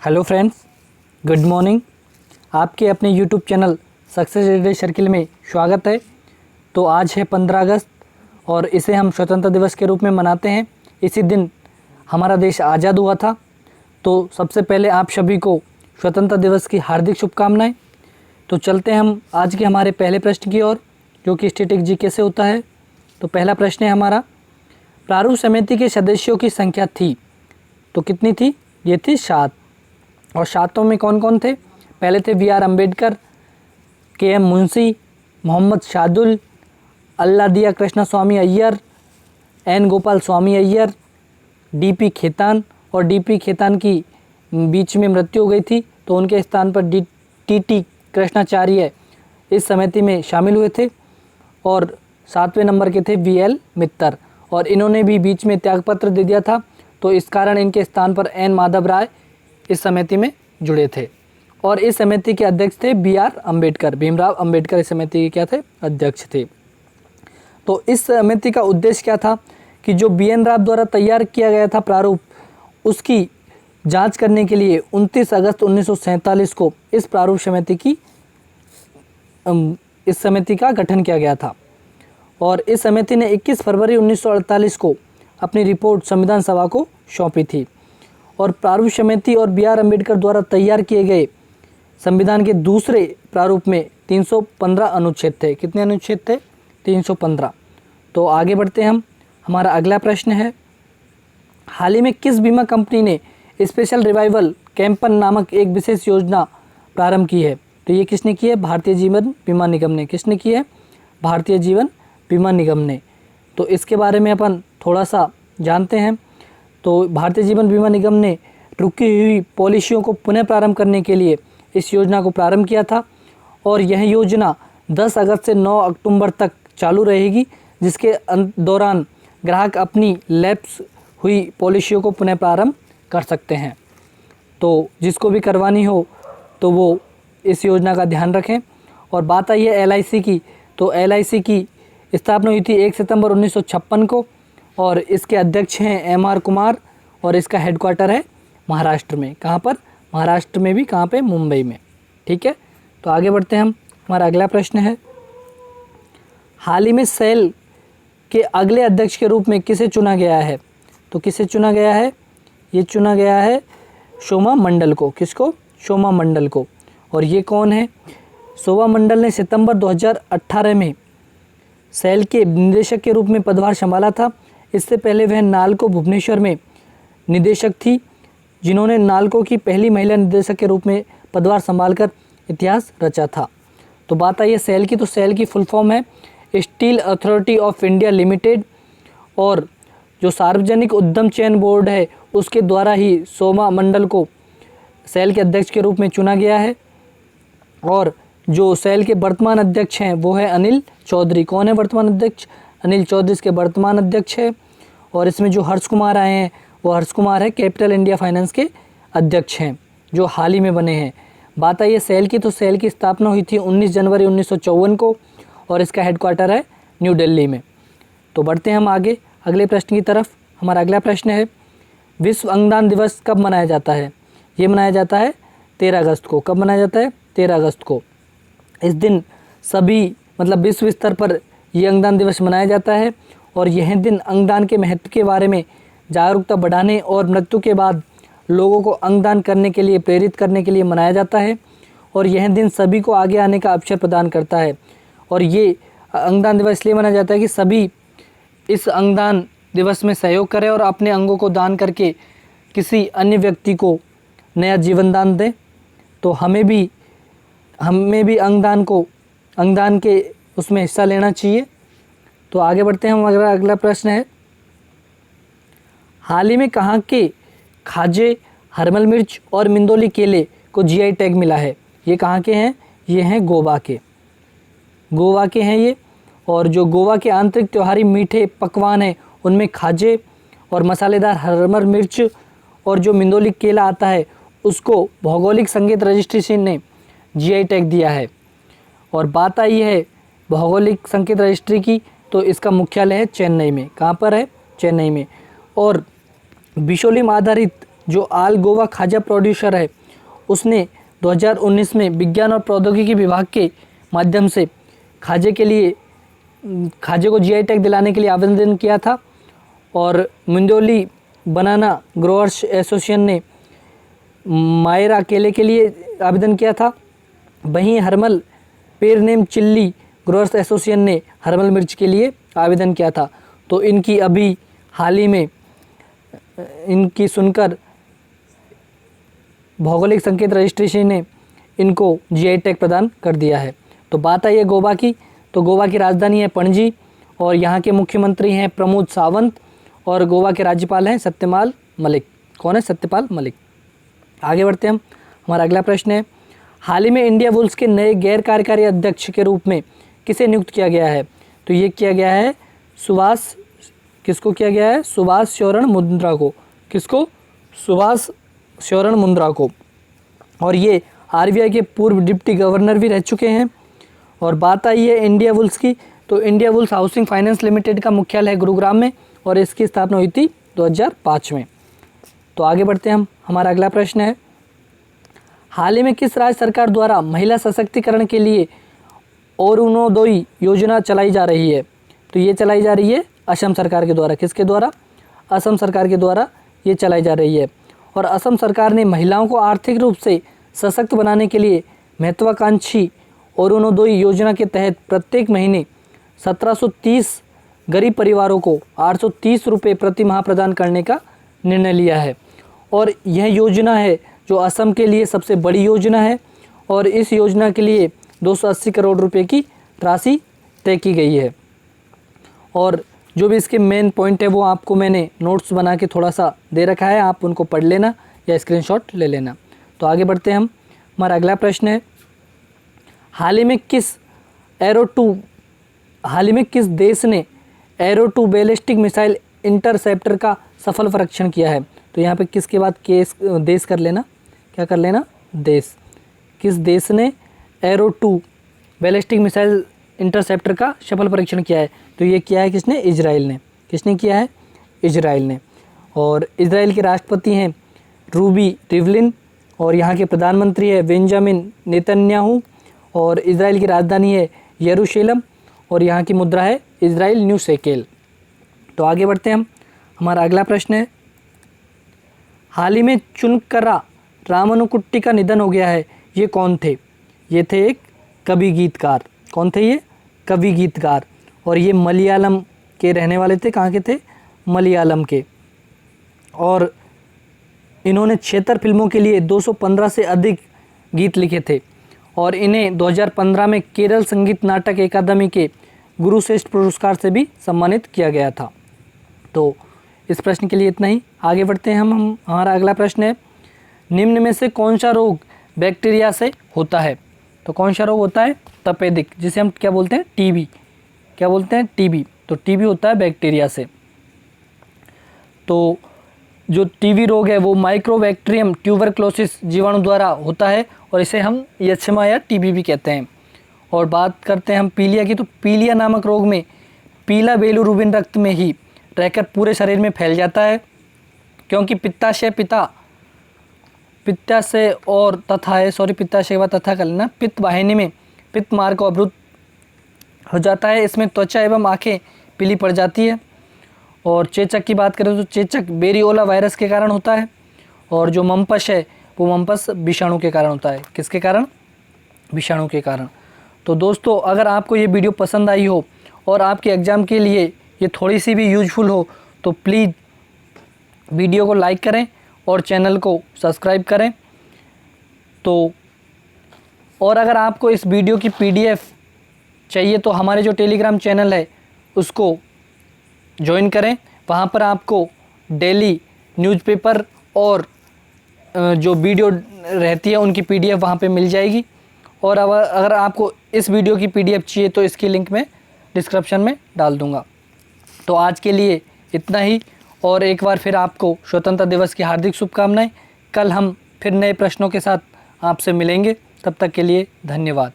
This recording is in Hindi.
Hello friends, good morning. आपके अपने YouTube channel success reader circle में स्वागत है। तो आज है 15 अगस्त और इसे हम स्वतंत्रता दिवस के रूप में मनाते हैं। इसी दिन हमारा देश आज़ाद हुआ था। तो सबसे पहले आप सभी को स्वतंत्रता दिवस की हार्दिक शुभकामनाएं। तो चलते हैं हम आज के हमारे पहले प्रश्न की ओर, जो कि स्टैटिक जीके से होता है। तो पहला प्रश्न है हमारा, प्रारूप समिति के सदस्यों की संख्या थी तो कितनी थी? ये थी 7। और 7 में कौन कौन थे? पहले थे बी आर अम्बेडकर, के एम मुंशी, मोहम्मद शादुल, अल्लादिया कृष्ण स्वामी अय्यर, एन गोपाल स्वामी अय्यर, डीपी खेतान। और डीपी खेतान की बीच में मृत्यु हो गई थी तो उनके स्थान पर टी कृष्णाचार्य इस समिति में शामिल हुए थे। और 7वें नंबर के थे वी एल मित्तर, और इन्होंने भी बीच में त्यागपत्र दे दिया था, तो इस कारण इनके स्थान पर एन माधव राय इस समिति में जुड़े थे। और इस समिति के अध्यक्ष थे बी आर अम्बेडकर, भीमराव अम्बेडकर इस समिति के क्या थे? अध्यक्ष थे। तो इस समिति का उद्देश्य क्या था कि जो बी एन राव द्वारा तैयार किया गया था प्रारूप, उसकी जांच करने के लिए 29 अगस्त 1947 को इस प्रारूप समिति का गठन किया गया था। और इस समिति ने 21 फरवरी 1948 को अपनी रिपोर्ट संविधान सभा को सौंपी थी। और प्रारूप समिति और बी आर अम्बेडकर द्वारा तैयार किए गए संविधान के दूसरे प्रारूप में 315 अनुच्छेद थे। कितने अनुच्छेद थे? 315। तो आगे बढ़ते हैं हम। हमारा अगला प्रश्न है, हाल ही में किस बीमा कंपनी ने स्पेशल रिवाइवल कैंपन नामक एक विशेष योजना प्रारंभ की है? तो ये किसने की है? भारतीय जीवन बीमा निगम ने। किसने की है? भारतीय जीवन बीमा निगम ने। तो इसके बारे में अपन थोड़ा सा जानते हैं। तो भारतीय जीवन बीमा निगम ने रुकी हुई पॉलिसियों को पुनः प्रारंभ करने के लिए इस योजना को प्रारंभ किया था। और यह योजना 10 अगस्त से 9 अक्टूबर तक चालू रहेगी, जिसके दौरान ग्राहक अपनी लैप्स हुई पॉलिसियों को पुनः प्रारंभ कर सकते हैं। तो जिसको भी करवानी हो तो वो इस योजना का ध्यान रखें। और बात आई है LIC की, तो LIC की स्थापना हुई थी 1 सितंबर 1956 को, और इसके अध्यक्ष हैं MR कुमार, और इसका हेडक्वार्टर है महाराष्ट्र में। कहाँ पर? महाराष्ट्र में भी। कहाँ पे? मुंबई में। ठीक है। तो आगे बढ़ते हैं हम। हमारा अगला प्रश्न है, हाल ही में सेल के अगले अध्यक्ष के रूप में किसे चुना गया है? तो किसे चुना गया है? ये चुना गया है शोभा मंडल को। किसको? शोभा मंडल को। और ये कौन है? शोभा मंडल ने सितंबर 2018 में सेल के निदेशक के रूप में पदभार संभाला था। इससे पहले वह नालको भुवनेश्वर में निदेशक थी, जिन्होंने नालको की पहली महिला निदेशक के रूप में पदभार संभालकर इतिहास रचा था। तो बात आई है सेल की, तो सेल की फुल फॉर्म है steel authority of India limited. और जो सार्वजनिक उद्यम चयन बोर्ड है उसके द्वारा ही शोभा मंडल को सेल के अध्यक्ष के रूप में चुना गया है। और जो सेल के वर्तमान अध्यक्ष हैं वो है अनिल चौधरी। कौन है वर्तमान अध्यक्ष? अनिल चौधरी इसके वर्तमान अध्यक्ष है। और इसमें जो हर्ष कुमार आए हैं वो हर्ष कुमार है कैपिटल इंडिया फाइनेंस के अध्यक्ष हैं, जो हाल ही में बने हैं। बात आई है सेल की, तो सेल की स्थापना हुई थी 19 जनवरी 1954 को, और इसका हेडक्वार्टर है न्यू दिल्ली में। तो बढ़ते हैं हम आगे अगले प्रश्न की तरफ। हमारा अगला प्रश्न है, विश्व अंगदान दिवस कब मनाया जाता है? ये मनाया जाता है 13 अगस्त को। कब मनाया जाता है? 13 अगस्त को। इस दिन सभी विश्व स्तर पर ये अंगदान दिवस मनाया जाता है। और यह दिन अंगदान के महत्व के बारे में जागरूकता बढ़ाने और मृत्यु के बाद लोगों को अंगदान करने के लिए प्रेरित करने के लिए मनाया जाता है। और यह दिन सभी को आगे आने का अवसर प्रदान करता है। और ये अंगदान दिवस इसलिए मनाया जाता है कि सभी इस अंगदान दिवस में सहयोग करें और अपने अंगों को दान करके किसी अन्य व्यक्ति को नया जीवन दान दें। तो हमें भी अंगदान के उसमें हिस्सा लेना चाहिए। तो आगे बढ़ते हैं। हमारा अगला प्रश्न है, हाल ही में कहाँ के खाजे, हरमल मिर्च और मिंदोली केले को GI टैग मिला है? ये कहाँ के हैं? ये हैं गोवा के। गोवा के हैं ये। और जो गोवा के आंतरिक त्योहारी मीठे पकवान हैं उनमें खाजे और मसालेदार हरमल मिर्च और जो मिंदोली केला आता है उसको भौगोलिक संकेत रजिस्ट्रेशन ने GI टैग दिया है। और बात आई है भौगोलिक संकेत रजिस्ट्री की, तो इसका मुख्यालय है चेन्नई में। कहाँ पर है? चेन्नई में। और बिशोलिम आधारित जो आल गोवा खाजा प्रोड्यूसर है उसने 2019 में विज्ञान और प्रौद्योगिकी विभाग के माध्यम से खाजे को जीआई टैग दिलाने के लिए आवेदन किया था। और मुंदोली बनाना ग्रोअर्स एसोसिएशन ने मायरा केले के लिए आवेदन किया था। वहीं Harmal Pernem chilli growers association ने हरमल मिर्च के लिए आवेदन किया था। तो इनकी अभी हाल ही में इनकी सुनकर भौगोलिक संकेत रजिस्ट्रेशन ने इनको जीआई टैग प्रदान कर दिया है। तो बात आई है गोवा की, तो गोवा की राजधानी है पणजी और यहाँ के मुख्यमंत्री हैं प्रमोद सावंत और गोवा के राज्यपाल हैं सत्यपाल मलिक। कौन है? सत्यपाल मलिक। आगे बढ़ते हैं हम। हमारा अगला प्रश्न है, हाल ही में इंडिया बुल्स के नए गैर कार्यकारी अध्यक्ष के रूप में किसे नियुक्त किया गया है? तो ये किया गया है किसको किया गया है? सुभाष शरण मुंद्रा को। किसको? सुभाष शरण मुंद्रा को। और ये आरबीआई के पूर्व डिप्टी गवर्नर भी रह चुके हैं। और बात आई है इंडिया बुल्स की, तो India bulls housing finance limited का मुख्यालय है गुरुग्राम में और इसकी स्थापना हुई थी 2005 में। तो आगे बढ़ते हैं हम। हमारा अगला प्रश्न है, हाल ही में किस राज्य सरकार द्वारा महिला सशक्तिकरण के लिए अरुणोदय योजना चलाई जा रही है? तो ये चलाई जा रही है असम सरकार के द्वारा। किसके द्वारा? असम सरकार के द्वारा ये चलाई जा रही है। और असम सरकार ने महिलाओं को आर्थिक रूप से सशक्त बनाने के लिए महत्वाकांक्षी अरुणोदय योजना के तहत प्रत्येक महीने 1730 गरीब परिवारों को 830 रुपये प्रति माह प्रदान करने का निर्णय लिया है। और यह योजना है जो असम के लिए सबसे बड़ी योजना है और इस योजना के लिए 280 करोड़ रुपए की राशि तय की गई है। और जो भी इसके मेन पॉइंट है वो आपको मैंने नोट्स बना के थोड़ा सा दे रखा है, आप उनको पढ़ लेना या स्क्रीनशॉट ले लेना। तो आगे बढ़ते हैं हम। हमारा अगला प्रश्न है, हाल ही में किस देश ने एरो 2 बैलिस्टिक मिसाइल इंटरसेप्टर का सफल परीक्षण किया है? तो यहाँ पे किसके बाद देश कर लेना, क्या कर लेना? देश। किस देश ने एरो 2 बैलिस्टिक मिसाइल इंटरसेप्टर का सफल परीक्षण किया है? तो ये किया है किसने? इजराइल ने। किसने किया है? इजराइल ने। और इजराइल के राष्ट्रपति हैं रूबी रिवलिन और यहाँ के प्रधानमंत्री है बेंजामिन नेतन्याहू और इजराइल की राजधानी है यरूशलेम और यहाँ की मुद्रा है इजराइल न्यू शेकेल। तो आगे बढ़ते हैं हम। हमारा अगला प्रश्न है, हाल ही में चुनकरा रामानुकुट्टी का निधन हो गया है, ये कौन थे? ये थे एक कवि गीतकार। कौन थे ये? कवि गीतकार। और ये मलयालम के रहने वाले थे। कहाँ के थे? मलयालम के। और इन्होंने 76 फिल्मों के लिए 215 से अधिक गीत लिखे थे और इन्हें 2015 में केरल संगीत नाटक अकादमी के गुरुश्रेष्ठ पुरस्कार से भी सम्मानित किया गया था। तो इस प्रश्न के लिए इतना ही। आगे बढ़ते हैं हम। हमारा अगला प्रश्न है, निम्न में से कौन सा रोग बैक्टीरिया से होता है? तो कौन सा रोग होता है? तपेदिक, जिसे हम क्या बोलते हैं? टीबी। क्या बोलते हैं? टीबी। तो टीबी होता है बैक्टीरिया से। तो जो टीबी रोग है वो माइक्रोबैक्टीरियम ट्यूबरक्लोसिस जीवाणु द्वारा होता है और इसे हम यक्ष्मा या टीबी भी कहते हैं। और बात करते हैं हम पीलिया की, तो पीलिया नामक रोग में पीला बिलिरुबिन रक्त में ही रहकर पूरे शरीर में फैल जाता है, क्योंकि पित्ताशय व तथा कर लेना, पित्त वाहिनी में पित्त मार्ग को अवरुद्ध हो जाता है। इसमें त्वचा एवं आंखें पीली पड़ जाती है। और चेचक की बात करें तो चेचक बेरियोला वायरस के कारण होता है और जो मम्पस है वो मम्पस विषाणु के कारण होता है। किसके कारण? विषाणु के कारण। तो दोस्तों, अगर आपको ये वीडियो पसंद आई हो और आपके एग्ज़ाम के लिए ये थोड़ी सी भी यूजफुल हो तो प्लीज़ वीडियो को लाइक करें और चैनल को सब्सक्राइब करें। तो और अगर आपको इस वीडियो की पीडीएफ चाहिए तो हमारे जो टेलीग्राम चैनल है उसको ज्वाइन करें। वहाँ पर आपको डेली न्यूज़पेपर और जो वीडियो रहती है उनकी पीडीएफ वहाँ पे मिल जाएगी। और अगर आपको इस वीडियो की पीडीएफ चाहिए तो इसकी लिंक मैं डिस्क्रिप्शन में डाल दूँगा। तो आज के लिए इतना ही और एक बार फिर आपको स्वतंत्रता दिवस की हार्दिक शुभकामनाएं। कल हम फिर नए प्रश्नों के साथ आपसे मिलेंगे। तब तक के लिए धन्यवाद।